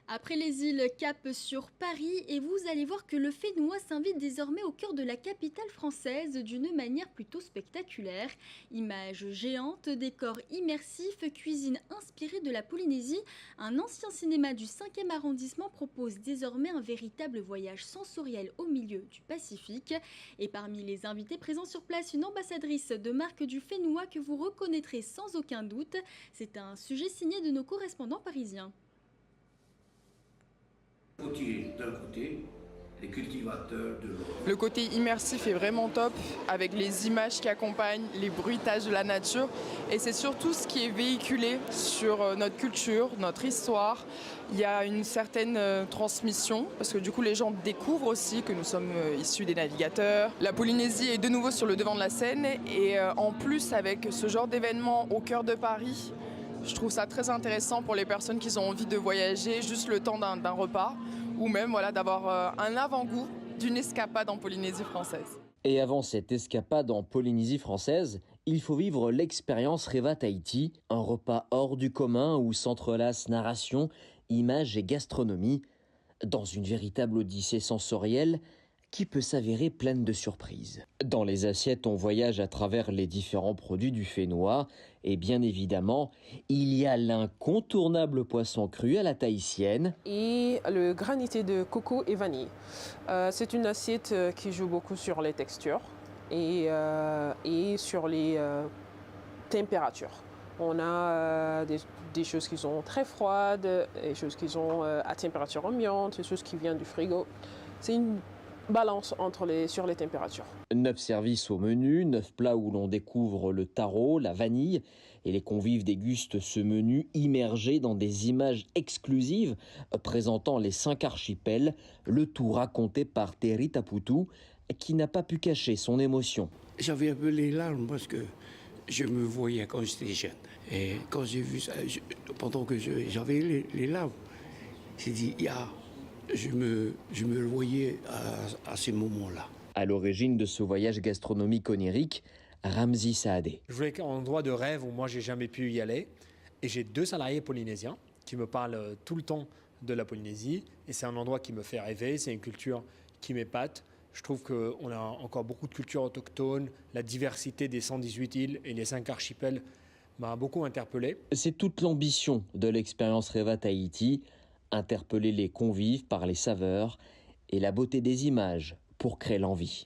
Après les îles, cap sur Paris et vous allez voir que le Fénois s'invite désormais au cœur de la capitale française d'une manière plutôt spectaculaire. Images géantes, décors immersifs, cuisine inspirée de la Polynésie, un ancien cinéma du 5e arrondissement propose désormais un véritable voyage sensoriel au milieu du Pacifique. Et parmi les invités présents sur place, une ambassadrice de marque du Fénois que vous reconnaîtrez sans aucun doute. C'est un sujet signé de nos correspondants parisiens. D'un côté, les cultivateurs de l'autre. Le côté immersif est vraiment top, avec les images qui accompagnent, les bruitages de la nature. Et c'est surtout ce qui est véhiculé sur notre culture, notre histoire. Il y a une certaine transmission, parce que du coup les gens découvrent aussi que nous sommes issus des navigateurs. La Polynésie est de nouveau sur le devant de la scène, et en plus avec ce genre d'événement au cœur de Paris, je trouve ça très intéressant pour les personnes qui ont envie de voyager juste le temps d'un repas ou même d'avoir un avant-goût d'une escapade en Polynésie française. Et avant cette escapade en Polynésie française, il faut vivre l'expérience Reva Tahiti, un repas hors du commun où s'entrelacent narration, images et gastronomie, dans une véritable odyssée sensorielle qui peut s'avérer pleine de surprises. Dans les assiettes, on voyage à travers les différents produits du Fénois et bien évidemment, il y a l'incontournable poisson cru à la tahitienne. Et le granité de coco et vanille. C'est une assiette qui joue beaucoup sur les textures et sur les températures. On a des choses qui sont très froides, des choses qui sont à température ambiante, des choses qui viennent du frigo. C'est une balance sur les températures. 9 services au menu, 9 plats où l'on découvre le taro, la vanille, et les convives dégustent ce menu immergé dans des images exclusives présentant les 5 archipels, le tout raconté par Terry Taputu, qui n'a pas pu cacher son émotion. J'avais un peu les larmes parce que je me voyais quand j'étais jeune. Et quand j'ai vu ça, pendant que j'avais les larmes, j'ai dit, je me voyais à ces moments-là. À l'origine de ce voyage gastronomique onirique, Ramzi Saadé. Je voulais un endroit de rêve où moi j'ai jamais pu y aller. Et j'ai 2 salariés polynésiens qui me parlent tout le temps de la Polynésie. Et c'est un endroit qui me fait rêver, c'est une culture qui m'épate. Je trouve qu'on a encore beaucoup de cultures autochtones. La diversité des 118 îles et les 5 archipels m'a beaucoup interpellé. C'est toute l'ambition de l'expérience Reva Tahiti, interpeller les convives par les saveurs et la beauté des images pour créer l'envie.